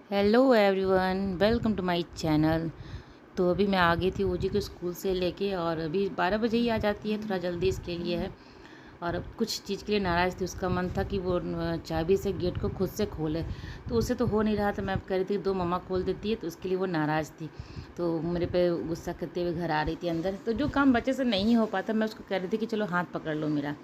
Hello everyone, welcome to my channel. तो अभी मैं आ गई थी ओजी को स्कूल से लेके और अभी 12 बजे ही आ जाती है, थोड़ा जल्दी इसके लिए है। और अब कुछ चीज़ के लिए नाराज़ थी, उसका मन था कि वो चाबी से गेट को खुद से खोले, तो उससे तो हो नहीं रहा था। मैं कह रही थी दो मम्मा खोल देती है, तो उसके लिए वो नाराज़ थी। तो मेरे पे गुस्सा करते हुए घर आ रही थी अंदर। तो जो काम बच्चे से नहीं हो पाता, मैं उसको कह रही थी कि चलो हाथ पकड़ लो मेरा।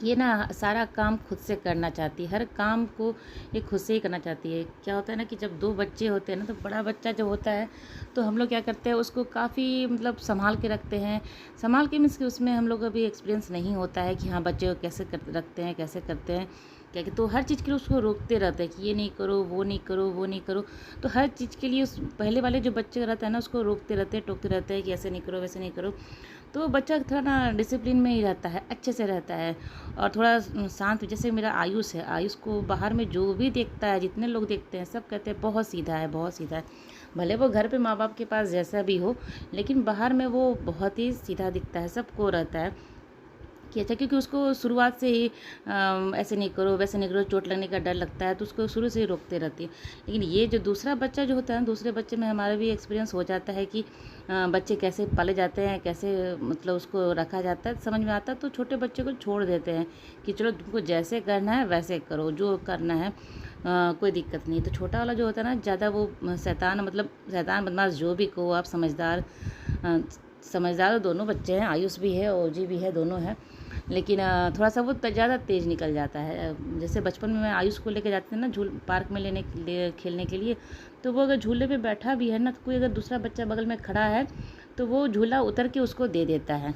ये ना सारा काम खुद से करना चाहती है, हर काम को ये खुद से ही करना चाहती है। क्या होता है ना कि जब दो बच्चे होते हैं ना, तो बड़ा बच्चा जब होता है तो हम लोग क्या करते हैं, उसको काफ़ी मतलब संभाल के रखते हैं। संभाल के मीन्स कि उसमें हम लोग अभी एक्सपीरियंस नहीं होता है कि हाँ बच्चे को कैसे रखते हैं, कैसे करते हैं क्या कि। तो हर चीज़ के लिए उसको रोकते रहते हैं कि ये नहीं करो, वो नहीं करो, वो नहीं करो। तो हर चीज़ के लिए उस पहले वाले जो बच्चे रहते हैं ना, उसको रोकते रहते हैं, टोकते रहते हैं कि ऐसे नहीं करो, वैसे नहीं करो। तो बच्चा थोड़ा ना डिसिप्लिन में ही रहता है, अच्छे से रहता है और थोड़ा शांत। जैसे मेरा आयुष है, आयुष को बाहर में जो भी देखता है, जितने लोग देखते हैं, सब कहते हैं बहुत सीधा है, बहुत सीधा है। भले वो घर पे माँ बाप के पास जैसा भी हो, लेकिन बाहर में वो बहुत ही सीधा दिखता है, सबको रहता है कि अच्छा। क्योंकि उसको शुरुआत से ही ऐसे नहीं करो, वैसे नहीं करो, चोट लगने का डर लगता है, तो उसको शुरू से ही रोकते रहती है। लेकिन ये जो दूसरा बच्चा जो होता है, दूसरे बच्चे में हमारा भी एक्सपीरियंस हो जाता है कि बच्चे कैसे पाले जाते हैं, कैसे मतलब उसको रखा जाता है, समझ में आता है। तो छोटे बच्चे को छोड़ देते हैं कि चलो तुमको जैसे करना है वैसे करो, जो करना है कोई दिक्कत नहीं। तो छोटा वाला जो होता है ना, ज़्यादा वो शैतान, मतलब शैतान बदमाश जो भी कहो आप, समझदार समझदार तो दोनों बच्चे हैं, आयुष भी है, ओजी भी है, दोनों हैं। लेकिन थोड़ा सा वो ज़्यादा तेज़ निकल जाता है। जैसे बचपन में मैं आयुष को लेके जाती थी ना पार्क में लेने के लिए, खेलने के लिए। तो वो अगर झूले पे बैठा भी है ना, तो कोई अगर दूसरा बच्चा बगल में खड़ा है, तो वो झूला उतर के उसको दे देता है।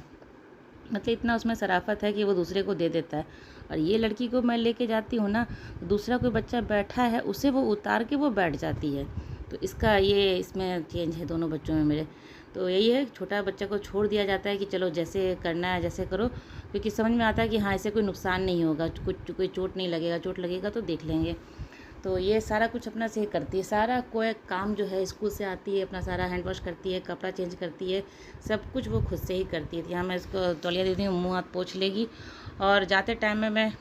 मतलब इतना उसमें शराफत है कि वो दूसरे को दे देता है। और ये लड़की को मैं लेके जाती हूँ ना, तो दूसरा कोई बच्चा बैठा है, उसे वो उतार के वो बैठ जाती है। तो इसका ये इसमें चेंज है दोनों बच्चों में मेरे। तो यही है, छोटा बच्चा को छोड़ दिया जाता है कि चलो जैसे करना है जैसे करो, क्योंकि समझ में आता है कि हाँ इससे कोई नुकसान नहीं होगा, कुछ कोई चोट नहीं लगेगा, चोट लगेगा तो देख लेंगे। तो ये सारा कुछ अपना से ही करती है, सारा कोई काम जो है स्कूल से आती है, अपना सारा हैंड वॉश करती है, कपड़ा चेंज करती है, सब कुछ वो खुद से ही करती है। यहाँ मैं इसको तौलिया देती हूँ, मुँह हाथ पोंछ लेगी। और जाते टाइम में मैं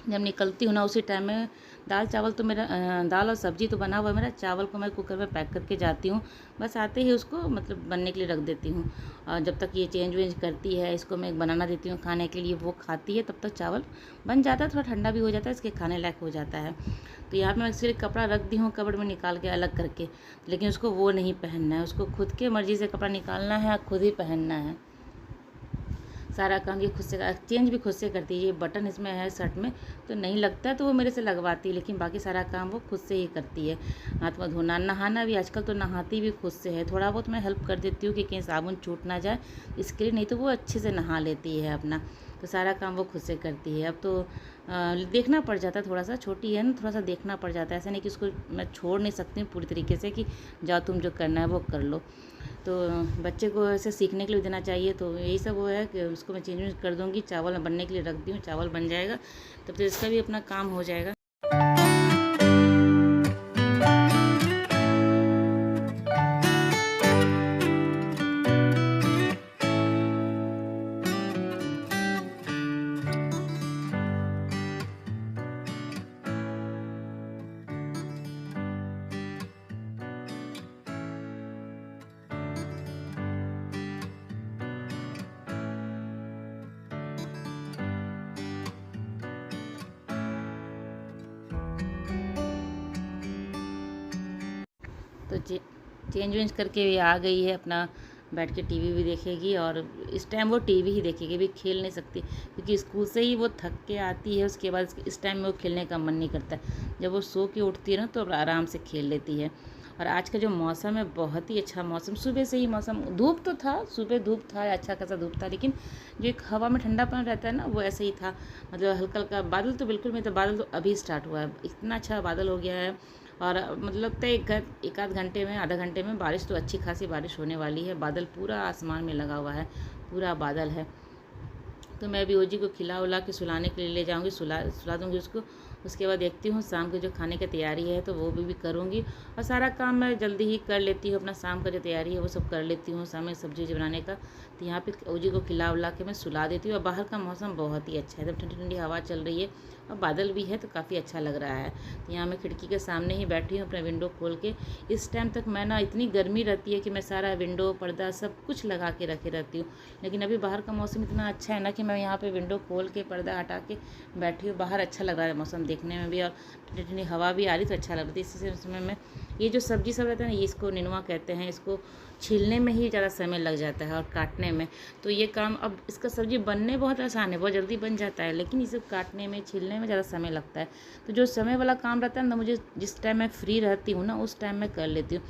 जब निकलती हूँ ना, उसी टाइम में दाल चावल तो मेरा दाल और सब्जी तो बना हुआ है मेरा, चावल को मैं कुकर में पैक करके जाती हूँ। बस आते ही उसको मतलब बनने के लिए रख देती हूँ। और जब तक ये चेंज वेंज करती है, इसको मैं एक बनाना देती हूँ खाने के लिए, वो खाती है, तब तक चावल बन जाता है, थोड़ा ठंडा भी हो जाता है, इसके खाने लायक हो जाता है। तो यहाँ पे मैं सिर्फ कपड़ा रख दी हूँ कपड़ में निकाल के अलग करके, लेकिन उसको वो नहीं पहनना है, उसको खुद के मर्ज़ी से कपड़ा निकालना है, खुद ही पहनना है। सारा काम ये खुद से, चेंज भी खुद से करती है। ये बटन इसमें है शर्ट में, तो नहीं लगता है तो वो मेरे से लगवाती है, लेकिन बाकी सारा काम वो खुद से ही करती है। हाथ में धोना, नहाना भी, आजकल तो नहाती भी खुद से है। थोड़ा बहुत मैं हेल्प कर देती हूँ कि कहीं साबुन छूट ना जाए इसके लिए, नहीं तो वो अच्छे से नहा लेती है अपना। तो सारा काम वो खुद से करती है। अब तो देखना पड़ जाता है, थोड़ा सा छोटी है ना, थोड़ा सा देखना पड़ जाता है। ऐसा नहीं कि उसको मैं छोड़ नहीं सकती हूँ पूरी तरीके से कि जाओ तुम जो करना है वो कर लो। तो बच्चे को ऐसे सीखने के लिए देना चाहिए। तो यही सब वो है कि उसको मैं चेंज कर दूँगी, चावल बनने के लिए रख दी हूँ, चावल बन जाएगा तब तो इसका भी अपना काम हो जाएगा। तो चेंज वेंज करके ये आ गई है, अपना बैठ के टीवी भी देखेगी। और इस टाइम वो टीवी ही देखेगी, भी खेल नहीं सकती, क्योंकि स्कूल से ही वो थक के आती है। उसके बाद इस टाइम में वो खेलने का मन नहीं करता है। जब वो सो के उठती है ना, तो आराम से खेल लेती है। और आज का जो मौसम है, बहुत ही अच्छा मौसम, सुबह से ही मौसम, धूप तो था, सुबह धूप था, अच्छा खासा धूप था, लेकिन जो एक हवा में ठंडापन रहता है ना, वो ऐसे ही था। मतलब हल्का हल्का बादल तो बिल्कुल नहीं था, बादल तो अभी स्टार्ट हुआ है, इतना अच्छा बादल हो गया है। और मतलब लगता है एक आध घंटे में, आधा घंटे में बारिश, तो अच्छी खासी बारिश होने वाली है। बादल पूरा आसमान में लगा हुआ है, पूरा बादल है। तो मैं अभी ओजी को खिला उला के सुलाने के लिए ले जाऊंगी, सुला सुला दूंगी उसको। उसके बाद देखती हूँ शाम की जो खाने की तैयारी है तो वो भी करूँगी। और सारा काम मैं जल्दी ही कर लेती हूँ, अपना शाम का जो तैयारी है वो सब कर लेती हूँ, शाम में सब्जी बनाने का। तो यहाँ पे ओजी को खिला उला के मैं सुला देती हूँ। और बाहर का मौसम बहुत ही अच्छा है, एकदम ठंडी ठंडी हवा चल रही है और बादल भी है तो काफ़ी अच्छा लग रहा है। तो यहाँ मैं खिड़की के सामने ही बैठी हूँ अपना विंडो खोल के। इस टाइम तक मैं ना, इतनी गर्मी रहती है कि मैं सारा विंडो पर्दा सब कुछ लगा के रखे रहती हूँ, लेकिन अभी बाहर का मौसम इतना अच्छा है ना कि मैं यहाँ पे विंडो खोल के पर्दा हटा के बैठी हूँ। बाहर अच्छा लग रहा है मौसम देखने में भी, और ठंडी ठंडी हवा भी आ रही तो अच्छा लग रहा है। इसी समय में ये जो सब्जी सब रहता है ना, ये इसको नेनुआ कहते हैं, इसको छीलने में ही ज़्यादा समय लग जाता है और काटने में। तो ये काम, अब इसका सब्ज़ी बनने बहुत आसान है, बहुत जल्दी बन जाता है, लेकिन इसे काटने में छीलने में ज़्यादा समय लगता है। तो जो समय वाला काम रहता है ना, मुझे जिस टाइम मैं फ्री रहती हूँ ना उस टाइम मैं कर लेती हूँ।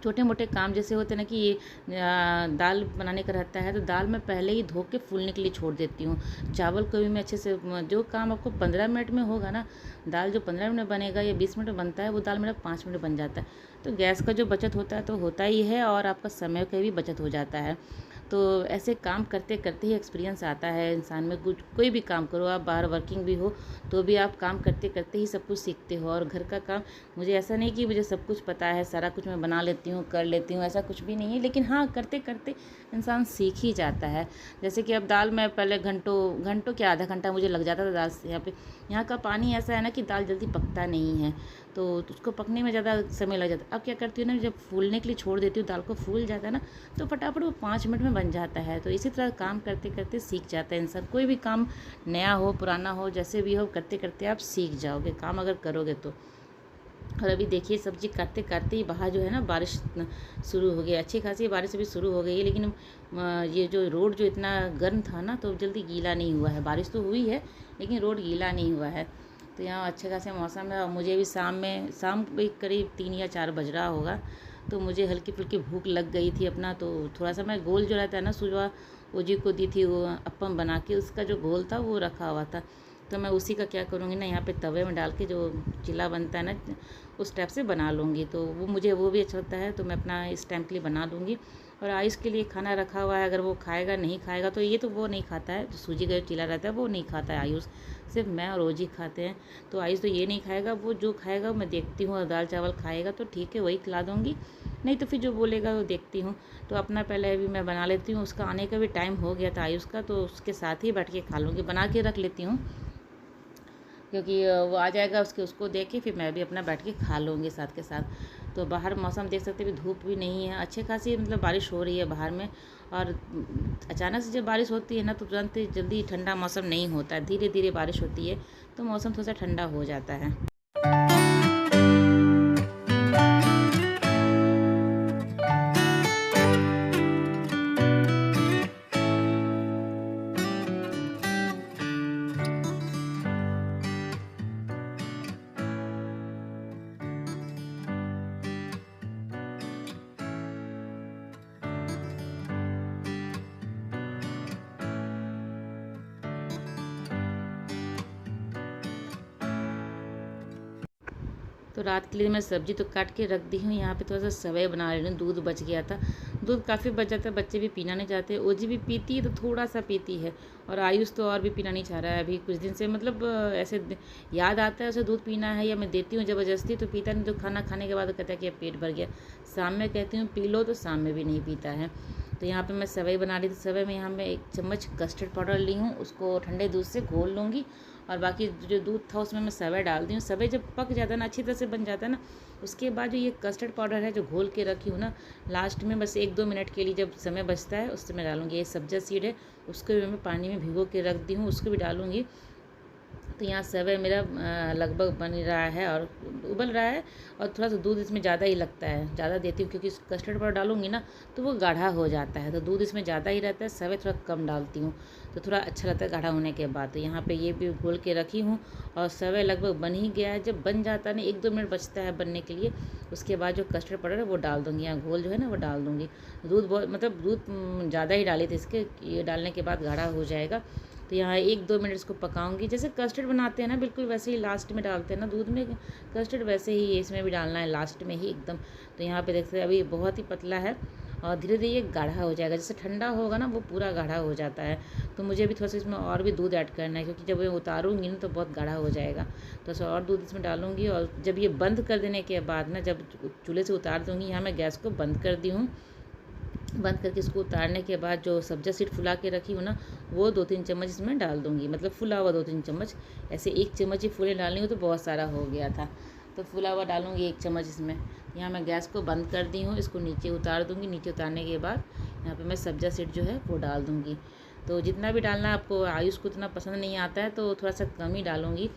छोटे मोटे काम जैसे होते हैं ना कि दाल बनाने का रहता है तो दाल मैं पहले ही धो के फूलने के लिए छोड़ देती हूँ। चावल को भी मैं अच्छे से, जो काम आपको 15 मिनट में होगा ना, दाल जो 15 मिनट में बनेगा या 20 मिनट में बनता है, वो दाल मेरा 5 मिनट में बन जाता है। तो गैस का जो बचत होता है तो होता ही है, और आपका समय का भी बचत हो जाता है। तो ऐसे काम करते करते ही एक्सपीरियंस आता है इंसान में। कुछ कोई भी काम करो, आप बाहर वर्किंग भी हो तो भी आप काम करते करते ही सब कुछ सीखते हो। और घर का काम, मुझे ऐसा नहीं कि मुझे सब कुछ पता है, सारा कुछ मैं बना लेती हूँ, कर लेती हूँ, ऐसा कुछ भी नहीं है, लेकिन हाँ, करते करते इंसान सीख ही जाता है। जैसे कि अब दाल में पहले घंटों घंटों क्या, आधा घंटा मुझे लग जाता था दाल से। यहाँ का पानी ऐसा है ना कि दाल जल्दी पकता नहीं है, तो उसको पकने में ज़्यादा समय लग जाता है। अब क्या करती हूँ ना, जब फूलने के लिए छोड़ देती हूँ, दाल को फूल जाता है ना, तो फटाफट वो 5 मिनट में बन जाता है। तो इसी तरह काम करते करते सीख जाता है इंसान। कोई भी काम, नया हो पुराना हो, जैसे भी हो, करते करते आप सीख जाओगे काम अगर करोगे तो। और अभी देखिए सब्जी काटते काटते ही बाहर जो है ना बारिश शुरू हो गई, अच्छी खासी बारिश अभी शुरू हो गई है, लेकिन ये जो रोड जो इतना गर्म था ना तो जल्दी गीला नहीं हुआ है। बारिश तो हुई है लेकिन रोड गीला नहीं हुआ है। तो यहाँ अच्छे खासे मौसम है। और मुझे भी शाम भी करीब 3 या 4 बज रहा होगा, तो मुझे हल्की फुल्की भूख लग गई थी अपना। तो थोड़ा सा मैं गोल जो रहता है ना, सुबह ओजी को दी थी वो अप्पम बना के, उसका जो घोल था वो रखा हुआ था। तो मैं उसी का क्या करूँगी ना, यहाँ पे तवे में डाल के जो चिल्ला बनता है ना, उस टाइप से बना लूँगी। तो वो मुझे वो भी अच्छा लगता है, तो मैं अपना इस टाइम के लिए बना लूँगी। और आयुष के लिए खाना रखा हुआ है, अगर वो खाएगा नहीं खाएगा तो ये तो वो नहीं खाता है, जो सूजी का जो चिल्ला रहता है वो नहीं खाता है आयुष, सिर्फ मैं और रोजी खाते हैं। तो आयुष तो ये नहीं खाएगा, वो जो खाएगा मैं देखती हूँ, दाल चावल खाएगा तो ठीक है वही खिला दूँगी, नहीं तो फिर जो बोलेगा वो देखती हूँ। तो अपना पहले अभी मैं बना लेती हूँ, उसका आने का भी टाइम हो गया था आयुष का, तो उसके साथ ही बैठ के खा लूँगी, बना के रख लेती हूँ, क्योंकि वो आ जाएगा उसको देख के फिर मैं भी अपना बैठ के खा लूँगी साथ के साथ। तो बाहर मौसम देख सकते हैं, धूप भी नहीं है, अच्छे खासी मतलब बारिश हो रही है बाहर में। और अचानक से जब बारिश होती है ना तो तुरंत जल्दी ठंडा मौसम नहीं होता है, धीरे धीरे बारिश होती है तो मौसम थोड़ा सा ठंडा हो जाता है। तो रात के लिए मैं सब्ज़ी तो काट के रख दी हूँ। यहाँ पे थोड़ा सा सेवई बना रही हूँ, दूध बच गया था, दूध काफ़ी बच जाता है, बच्चे भी पीना नहीं चाहते, ओजी भी पीती है तो थोड़ा सा पीती है, और आयुष तो और भी पीना नहीं चाह रहा है अभी कुछ दिन से। मतलब ऐसे याद आता है उसे दूध पीना है, या मैं देती हूँ ज़बरदस्ती तो पीता नहीं, तो खाना खाने के बाद कहता है कि अब पेट भर गया। शाम में कहती हूँ पी लो तो शाम में भी नहीं पीता है। तो यहाँ पे मैं सेवई बना रही थी, सेवई में यहाँ मैं 1 चम्मच कस्टर्ड पाउडर ली हूँ, उसको ठंडे दूध से घोल लूँगी, और बाकी जो दूध था उसमें मैं सेवई डाल दी हूँ। सेवई जब पक जाता है ना, अच्छी तरह से बन जाता है ना, उसके बाद जो ये कस्टर्ड पाउडर है जो घोल के रखी हूँ ना, लास्ट में बस 1-2 मिनट के लिए जब समय बचता है उस समय डालूँगी। ये सब्जा सीड है, उसको भी मैं पानी में भिगो के रख दी हूँ, उसको भी डालूँगी। तो यहाँ सेवई मेरा लगभग बन रहा है और उबल रहा है, और थोड़ा सा दूध इसमें ज़्यादा ही लगता है, ज़्यादा देती हूँ क्योंकि कस्टर्ड पाउडर डालूंगी ना तो वो गाढ़ा हो जाता है, तो दूध इसमें ज़्यादा ही रहता है, सेवई थोड़ा कम डालती हूँ तो थोड़ा अच्छा लगता है गाढ़ा होने के बाद। तो यहाँ पे ये भी घोल के रखी हूँ, और सेवई लगभग बन ही गया है। जब बन जाता है ना, 1-2 मिनट बचता है बनने के लिए, उसके बाद जो कस्टर्ड पाउडर है वो डाल दूँगी, यहाँ घोल जो है ना वो डाल दूँगी। दूध बहुत मतलब दूध ज़्यादा ही डाली थी इसके, ये डालने के बाद गाढ़ा हो जाएगा। तो यहाँ 1-2 मिनट इसको पकाऊंगी, जैसे कस्टर्ड बनाते हैं ना बिल्कुल वैसे ही लास्ट में डालते हैं ना दूध में कस्टर्ड, वैसे ही इसमें भी डालना है लास्ट में ही एकदम। तो यहाँ पे देखते हैं अभी बहुत ही पतला है, और धीरे धीरे ये गाढ़ा हो जाएगा। जैसे ठंडा होगा ना वो पूरा गाढ़ा हो जाता है। तो मुझे भी थोड़ा सा इसमें और भी दूध ऐड करना है, क्योंकि जब मैं उतारूँगी ना तो बहुत गाढ़ा हो जाएगा। तो थोड़ा और दूध इसमें डालूँगी, और जब ये बंद कर देने के बाद ना, जब चूल्हे से उतार दूँगी, यहाँ मैं गैस को बंद कर दी हूँ। बंद करके इसको उतारने के बाद जो सब्जा सीड फुला के रखी हूँ ना, वो 2-3 चम्मच इसमें डाल दूँगी। मतलब फुला हुआ 2-3 चम्मच, ऐसे 1 चम्मच ही फूले डालनी हो तो बहुत सारा हो गया था। तो फुला हुआ डालूँगी 1 चम्मच इसमें। यहाँ मैं गैस को बंद कर दी हूँ, इसको नीचे उतार दूँगी। नीचे उतारने के बाद यहाँ पे मैं सब्जा सीड जो है वो डाल दूँगी। तो जितना भी डालना है आपको, आयुष को उतना पसंद नहीं आता है तो थोड़ा सा कम ही डालूँगी।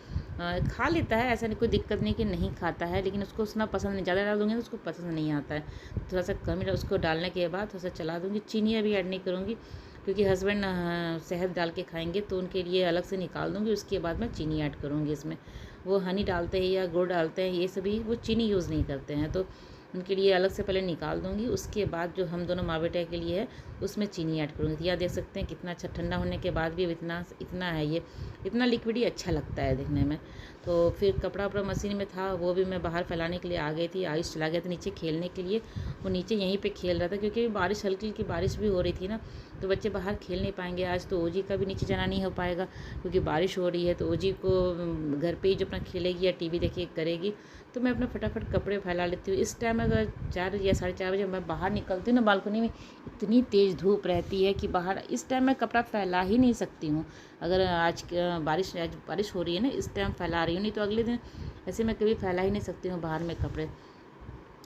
खा लेता है, ऐसा नहीं, कोई दिक्कत नहीं कि नहीं खाता है, लेकिन उसको उतना पसंद नहीं, ज़्यादा डाल दूँगी तो उसको पसंद नहीं आता है। थोड़ा सा कम ही उसको डालने के बाद थोड़ा सा चला दूँगी। चीनी अभी ऐड नहीं करूँगी, क्योंकि हस्बैंड शहद डाल के खाएंगे तो उनके लिए अलग से निकाल दूँगी। उसके बाद मैं चीनी ऐड करूँगी इसमें। वो हनी डालते हैं या गुड़ डालते हैं, ये सभी वो चीनी यूज़ नहीं करते हैं, तो उनके लिए अलग से पहले निकाल दूँगी। उसके बाद जो हम दोनों माँ बेटे के लिए है उसमें चीनी ऐड करूँगी। तो यह देख सकते हैं कितना अच्छा, ठंडा होने के बाद भी इतना इतना है, ये इतना लिक्विड ही अच्छा लगता है देखने में। तो फिर कपड़ा वपड़ा मशीन में था, वो भी मैं बाहर फैलाने के लिए आ गई थी। आयुष चला गया था नीचे खेलने के लिए, वो नीचे यहीं पे खेल रहा था, क्योंकि बारिश, हल्की हल्की बारिश भी हो रही थी ना, तो बच्चे बाहर खेल नहीं पाएंगे आज। तो ओजी का भी नीचे जाना नहीं हो पाएगा, क्योंकि बारिश हो रही है। तो ओजी को घर पे ही जो अपना खेलेगी या टीवी देखिए करेगी। तो मैं अपना फटाफट कपड़े फैला लेती हूँ। इस टाइम अगर 4 या 4:30 बजे मैं बाहर निकलती हूँ ना, बालकनी में इतनी तेज़ धूप रहती है कि बाहर इस टाइम मैं कपड़ा फैला ही नहीं सकती हूँ। अगर आज बारिश हो रही है ना, इस टाइम फैला रही हूँ, नहीं तो अगले दिन ऐसे मैं कभी फैला ही नहीं सकती हूँ बाहर में कपड़े।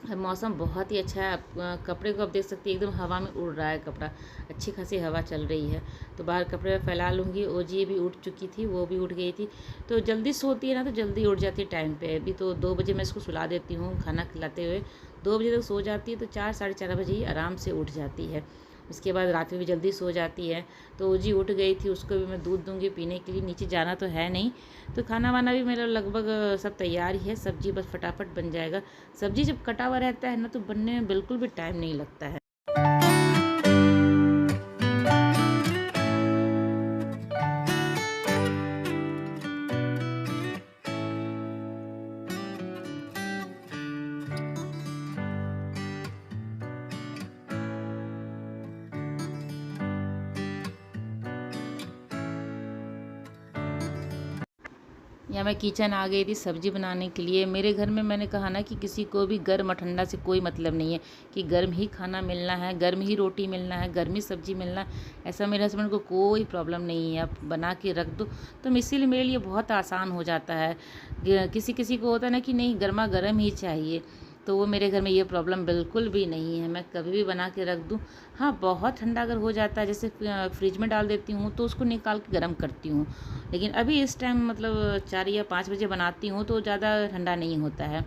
मौसम बहुत ही अच्छा है। आप कपड़े को आप देख सकते हैं, एकदम हवा में उड़ रहा है कपड़ा, अच्छी खासी हवा चल रही है। तो बाहर कपड़े फैला लूँगी। ओजी भी उठ चुकी थी, वो भी उठ गई थी। तो जल्दी सोती है ना तो जल्दी उठ जाती है टाइम पे। अभी तो 2 बजे मैं इसको सुला देती हूँ खाना खिलाते हुए। 2 बजे तक सो जाती है, तो 4 साढ़े 4 बजे ही आराम से उठ जाती है। उसके बाद रात में भी जल्दी सो जाती है। तो ओजी उठ गई थी, उसको भी मैं दूध दूँगी पीने के लिए। नीचे जाना तो है नहीं, तो खाना वाना भी मेरा लगभग सब तैयार ही है। सब्जी बस फटाफट बन जाएगा। सब्जी जब कटा हुआ रहता है ना तो बनने में बिल्कुल भी टाइम नहीं लगता है। या मैं किचन आ गई थी सब्ज़ी बनाने के लिए। मेरे घर में मैंने कहा ना कि किसी को भी गर्म और ठंडा से कोई मतलब नहीं है, कि गर्म ही खाना मिलना है, गर्म ही रोटी मिलना है, गर्म ही सब्ज़ी मिलना है। ऐसा मेरे हस्बैंड को कोई प्रॉब्लम नहीं है, आप बना के रख दो। तो इसीलिए मेरे लिए बहुत आसान हो जाता है। किसी किसी को होता है ना कि नहीं गर्मा गर्म ही चाहिए, तो वो मेरे घर में ये प्रॉब्लम बिल्कुल भी नहीं है। मैं कभी भी बना के रख दूँ। हाँ, बहुत ठंडा अगर हो जाता है, जैसे फ्रिज में डाल देती हूँ तो उसको निकाल के गर्म करती हूँ। लेकिन अभी इस टाइम मतलब 4 या 5 बजे बनाती हूँ तो ज़्यादा ठंडा नहीं होता है,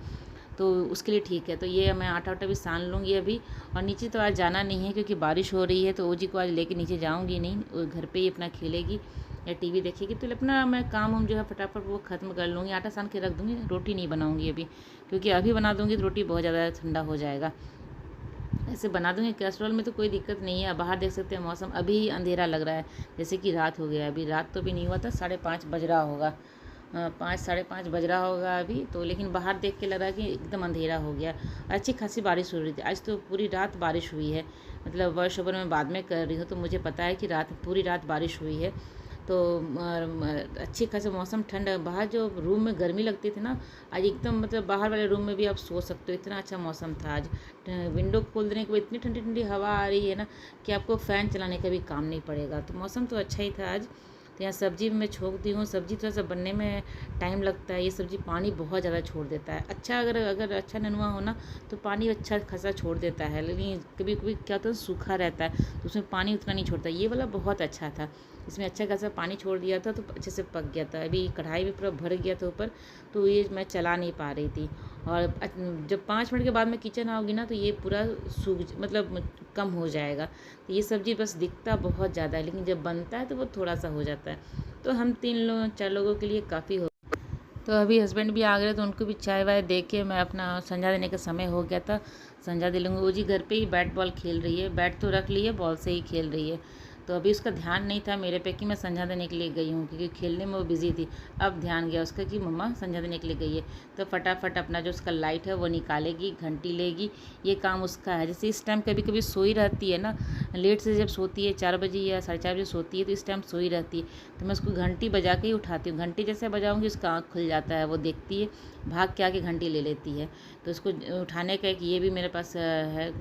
तो उसके लिए ठीक है। तो ये मैं आटा वाटा भी सान लूँगी अभी। और नीचे तो आज जाना नहीं है, क्योंकि बारिश हो रही है, तो ओजी को आज लेके नीचे जाऊँगी नहीं। वो घर पे ही अपना खेलेगी या टीवी देखेगी। तो अपना मैं काम जो है फटाफट वो ख़त्म कर लूँगी। आटा सान के रख दूँगी, रोटी नहीं बनाऊँगी अभी, क्योंकि अभी बना दूँगी तो रोटी बहुत ज़्यादा ठंडा हो जाएगा। ऐसे बना दूँगी। कैस्ट्रॉल में तो कोई दिक्कत नहीं है। बाहर देख सकते हैं मौसम, अभी अंधेरा लग रहा है, जैसे कि रात हो गया। अभी रात तो भी नहीं हुआ था, 5:30 बज रहा होगा, 5 साढ़े 5 बज रहा होगा अभी तो। लेकिन बाहर देख के लग रहा है कि एकदम अंधेरा हो गया। अच्छी खासी बारिश हो रही थी आज, तो पूरी रात बारिश हुई है। मतलब वॉइस ओवर मैं बाद में कर रही हूँ, तो मुझे पता है कि पूरी रात बारिश हुई है। तो अच्छी खासा मौसम, ठंड। बाहर जो रूम में गर्मी लगती थी ना, आज एकदम मतलब बाहर वाले रूम में भी आप सो सकते हो, इतना अच्छा मौसम था आज। विंडो खोल देने के बाद इतनी ठंडी ठंडी हवा आ रही है ना कि आपको फ़ैन चलाने का भी काम नहीं पड़ेगा। तो मौसम तो अच्छा ही था आज। तो यहाँ सब्ज़ी में छोंक दी हूँ। सब्ज़ी थोड़ा सा बनने में टाइम लगता है। ये सब्ज़ी पानी बहुत ज़्यादा छोड़ देता है। अच्छा अगर अच्छा ननुआ हो ना तो पानी अच्छा खासा छोड़ देता है, लेकिन कभी कभी क्या होता है सूखा रहता है तो उसमें पानी उतना नहीं छोड़ता। ये वाला बहुत अच्छा था, इसमें अच्छा खासा पानी छोड़ दिया था तो अच्छे से पक गया था। अभी कढ़ाई भी पूरा भर गया था ऊपर, तो ये मैं चला नहीं पा रही थी। और जब 5 मिनट के बाद मैं किचन आऊँगी ना तो ये पूरा मतलब कम हो जाएगा। तो ये सब्ज़ी बस दिखता बहुत ज़्यादा है, लेकिन जब बनता है तो वो थोड़ा सा हो जाता है। तो हम 4 लोगों के लिए काफ़ी हो। तो अभी हस्बैंड भी आ गए तो उनको भी चाय वाय दे के मैं अपना संध्या देने का समय हो गया था, संध्या दे लूँगी। वो जी घर पे ही बैट बॉल खेल रही है, बैट तो रख ली है, बॉल से ही खेल रही है। तो अभी उसका ध्यान नहीं था मेरे पे कि मैं संझा देने के लिए गई हूँ, क्योंकि खेलने में वो बिज़ी थी। अब ध्यान गया उसका कि मम्मा संझा देने के लिए गई है। तो फटाफट अपना जो उसका लाइट है वो निकालेगी, घंटी लेगी, ये काम उसका है। जैसे इस टाइम कभी कभी सोई रहती है ना, लेट से जब सोती है 4 बजे या 4:30 बजे सोती है, तो इस टाइम सोई रहती है, तो मैं उसको घंटी बजा के ही उठाती हूँ। घंटी जैसे बजाऊँगी उसका आँख खुल जाता है, वो देखती है, भाग के आके घंटी ले लेती है। तो उसको उठाने का एक ये भी मेरे पास है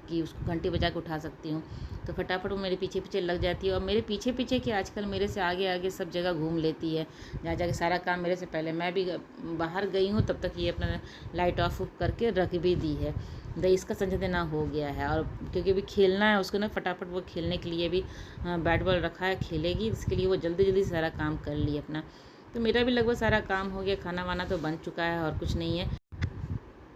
कि उसको घंटी बजा के उठा सकती हूँ। तो फटाफट वो मेरे पीछे पीछे लग जाती है, और मेरे पीछे पीछे कि आजकल मेरे से आगे आगे सब जगह घूम लेती है, जहाँ जाके सारा काम मेरे से पहले। मैं भी बाहर गई हूँ तब तक ये अपना लाइट ऑफ करके रख भी दी है। इसका संझा देना हो गया है, और क्योंकि अभी खेलना है उसको ना, फटाफट वो खेलने के लिए भी बैट बॉल रखा है, खेलेगी, इसके लिए वो जल्दी जल्दी सारा काम कर ली अपना। तो मेरा भी लगभग सारा काम हो गया, खाना वाना तो बन चुका है और कुछ नहीं है।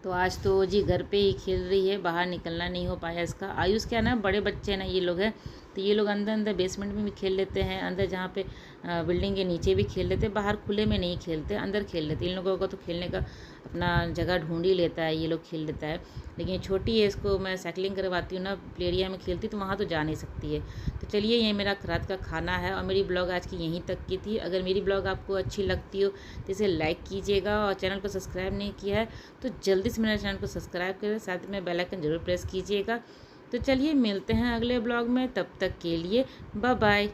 तो आज तो जी घर पे ही खेल रही है, बाहर निकलना नहीं हो पाया इसका। आयुष क्या ना, बड़े बच्चे ना ये लोग हैं, तो ये लोग अंदर अंदर बेसमेंट में भी खेल लेते हैं, अंदर जहाँ पे बिल्डिंग के नीचे भी खेल लेते हैं, बाहर खुले में नहीं खेलते, अंदर खेल लेते। इन लोगों को तो खेलने का अपना जगह ढूंढ ही लेता है, ये लोग खेल लेता है। लेकिन ये छोटी है, इसको मैं साइकिलिंग करवाती हूँ ना, प्ले एरिया में खेलती, तो वहाँ तो जा नहीं सकती है। तो चलिए, ये मेरा रात का खाना है, और मेरी ब्लॉग आज की यहीं तक की थी। अगर मेरी ब्लॉग आपको अच्छी लगती हो तो इसे लाइक कीजिएगा, और चैनल को सब्सक्राइब नहीं किया है तो जल्दी से मेरे चैनल को सब्सक्राइब करें, साथ में बेल आइकन ज़रूर प्रेस कीजिएगा। तो चलिए मिलते हैं अगले ब्लॉग में, तब तक के लिए बाय बाय।